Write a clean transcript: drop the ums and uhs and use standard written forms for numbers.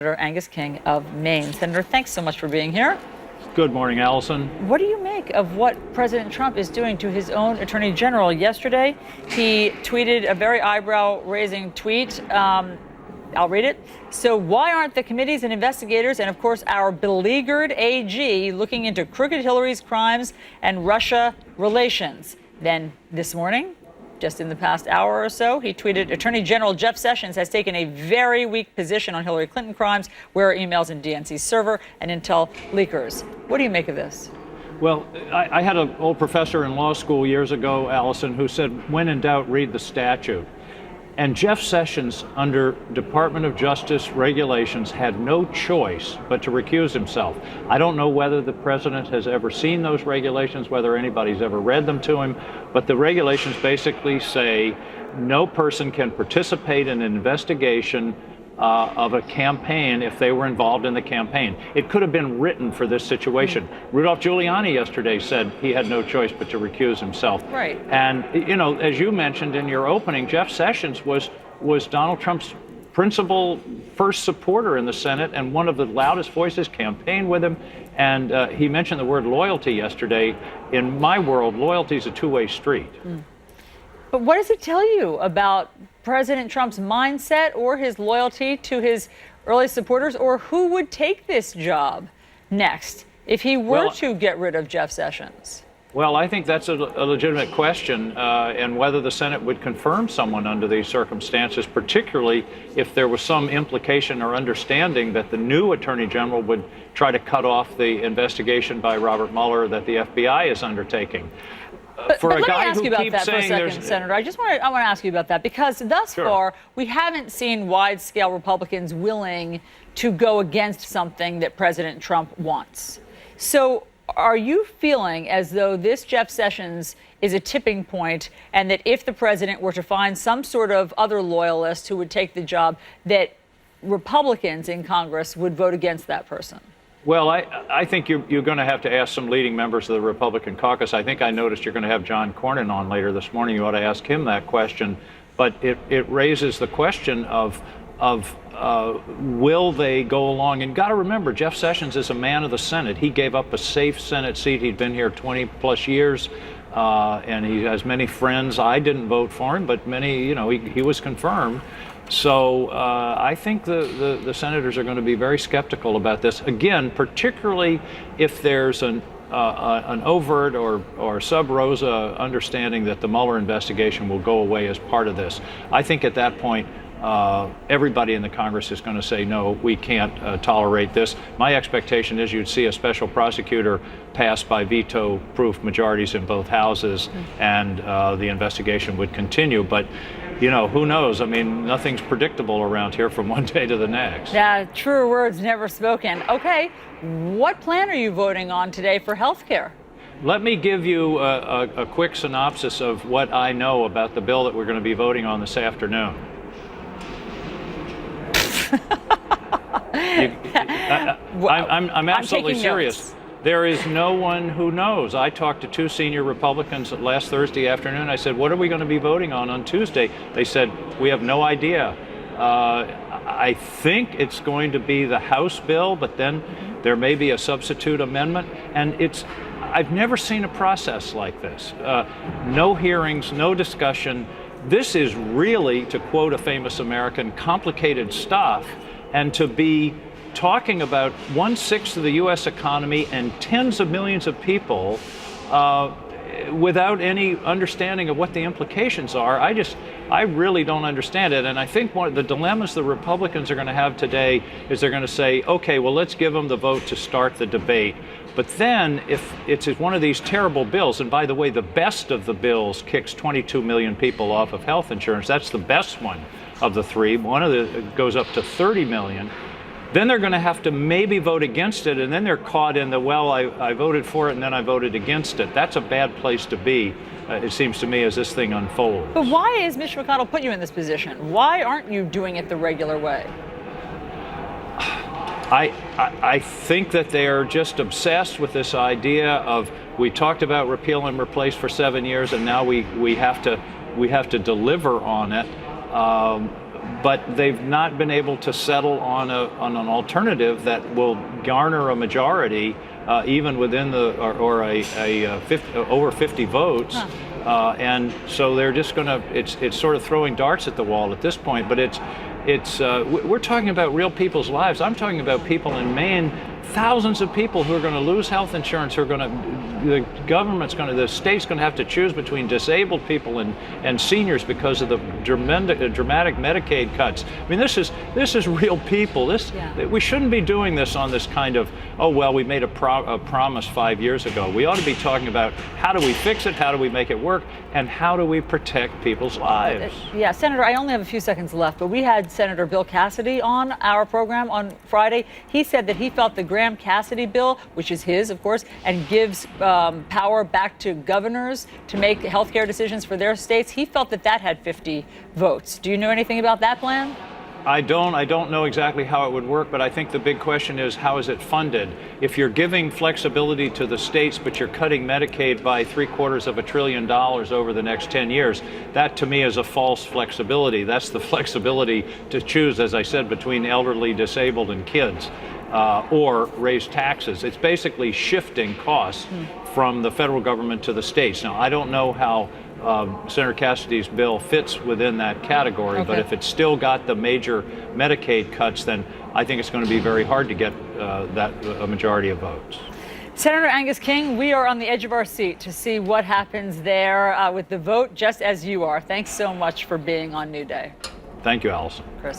Senator Angus King of Maine. Senator, thanks so much for being here. Good morning, Allison. What do you make of what President Trump is doing to his own Attorney General? Yesterday, he tweeted a very eyebrow-raising tweet. I'll read it. So why aren't the committees and investigators and, of course, our beleaguered AG looking into crooked Hillary's crimes and Russia relations? Then this morning, just in the past hour or so, he tweeted, Attorney General Jeff Sessions has taken a very weak position on Hillary Clinton crimes, where are emails in DNC's server and Intel leakers. What do you make of this? Well, I had an old professor in law school years ago, Allison, who said, when in doubt, read the statute. And Jeff Sessions, under Department of Justice regulations, had no choice but to recuse himself. I don't know whether the president has ever seen those regulations, whether anybody's ever read them to him, but the regulations basically say no person can participate in an investigation of a campaign if they were involved in the campaign. It could have been written for this situation. Rudolph Giuliani yesterday said he had no choice but to recuse himself. Right. And, you know, as you mentioned in your opening, Jeff Sessions was Donald Trump's principal first supporter in the Senate and one of the loudest voices, campaigned with him. And he mentioned the word loyalty yesterday. In my world, loyalty is a two-way street. But what does it tell you about President Trump's mindset or his loyalty to his early supporters, or who would take this job next if he were to get rid of Jeff Sessions? Well, I think that's a legitimate question, and whether the Senate would confirm someone under these circumstances, particularly if there was some implication or understanding that the new Attorney General would try to cut off the investigation by Robert Mueller that the FBI is undertaking. But let me ask you about that for a second, Senator. I want to ask you about that, because thus far we haven't seen wide-scale Republicans willing to go against something that President Trump wants. So are you feeling as though this Jeff Sessions is a tipping point, and that if the president were to find some sort of other loyalist who would take the job, that Republicans in Congress would vote against that person? Well, I think you're going to have to ask some leading members of the Republican caucus. I think I noticed you're going to have John Cornyn on later this morning. You ought to ask him that question. But it raises the question of will they go along? And got to remember, Jeff Sessions is a man of the Senate. He gave up a safe Senate seat. He'd been here 20 plus years, and he has many friends. I didn't vote for him, but many, you know, he was confirmed. So I think the senators are going to be very skeptical about this. Again, particularly if there's an overt or sub rosa understanding that the Mueller investigation will go away as part of this. I think at that point, everybody in the Congress is going to say, no, we can't tolerate this. My expectation is you'd see a special prosecutor passed by veto-proof majorities in both houses, and the investigation would continue. But, you know, who knows? I mean, nothing's predictable around here from one day to the next. Yeah, truer words never spoken. Okay, what plan are you voting on today for health care? Let me give you a quick synopsis of what I know about the bill that we're going to be voting on this afternoon. I'm absolutely serious. Notes. There is no one who knows. I talked to two senior Republicans last Thursday afternoon. I said, what are we going to be voting on Tuesday? They said, we have no idea. I think it's going to be the House bill, but then there may be a substitute amendment. And I've never seen a process like this. No hearings, no discussion. This is really, to quote a famous American, complicated stuff. And to be talking about 1/6 of the U.S. economy and tens of millions of people without any understanding of what the implications are, I really don't understand it. And I think one of the dilemmas the Republicans are going to have today is they're going to say, okay, well, let's give them the vote to start the debate. But then if it's one of these terrible bills, and by the way, the best of the bills kicks 22 million people off of health insurance. That's the best one of the three. One of the goes up to 30 million. Then they're going to have to maybe vote against it, and then they're caught in the, well, I voted for it and then I voted against it. That's a bad place to be, it seems to me, as this thing unfolds. But why is Mitch McConnell put you in this position? Why aren't you doing it the regular way? I think that they are just obsessed with this idea of, we talked about repeal and replace for 7 years, and now we have to deliver on it. but they've not been able to settle on an alternative that will garner a majority, even within over 50 votes. Huh. And so they're just going to, it's sort of throwing darts at the wall at this point. But we're talking about real people's lives. I'm talking about people in Maine, thousands of people who are going to lose health insurance, who are going to, the state's going to have to choose between disabled people and seniors because of the dramatic Medicaid cuts. I mean, this is real people. We shouldn't be doing this on this kind of, oh, well, we made a promise 5 years ago. We ought to be talking about how do we fix it, how do we make it work, and how do we protect people's lives. Yeah, Senator, I only have a few seconds left, but we had Senator Bill Cassidy on our program on Friday. He said that he felt the Graham-Cassidy bill, which is his, of course, and gives power back to governors to make healthcare decisions for their states. He felt that had 50 votes. Do you know anything about that plan? I don't know exactly how it would work, but I think the big question is, how is it funded? If you're giving flexibility to the states, but you're cutting Medicaid by $750 billion over the next 10 years, that to me is a false flexibility. That's the flexibility to choose, as I said, between elderly, disabled, and kids, or raise taxes. It's basically shifting costs from the federal government to the states. Now, I don't know how Senator Cassidy's bill fits within that category, but if it's still got the major Medicaid cuts, then I think it's going to be very hard to get a majority of votes. Senator Angus King, we are on the edge of our seat to see what happens there with the vote, just as you are. Thanks so much for being on New Day. Thank you, Allison. Chris.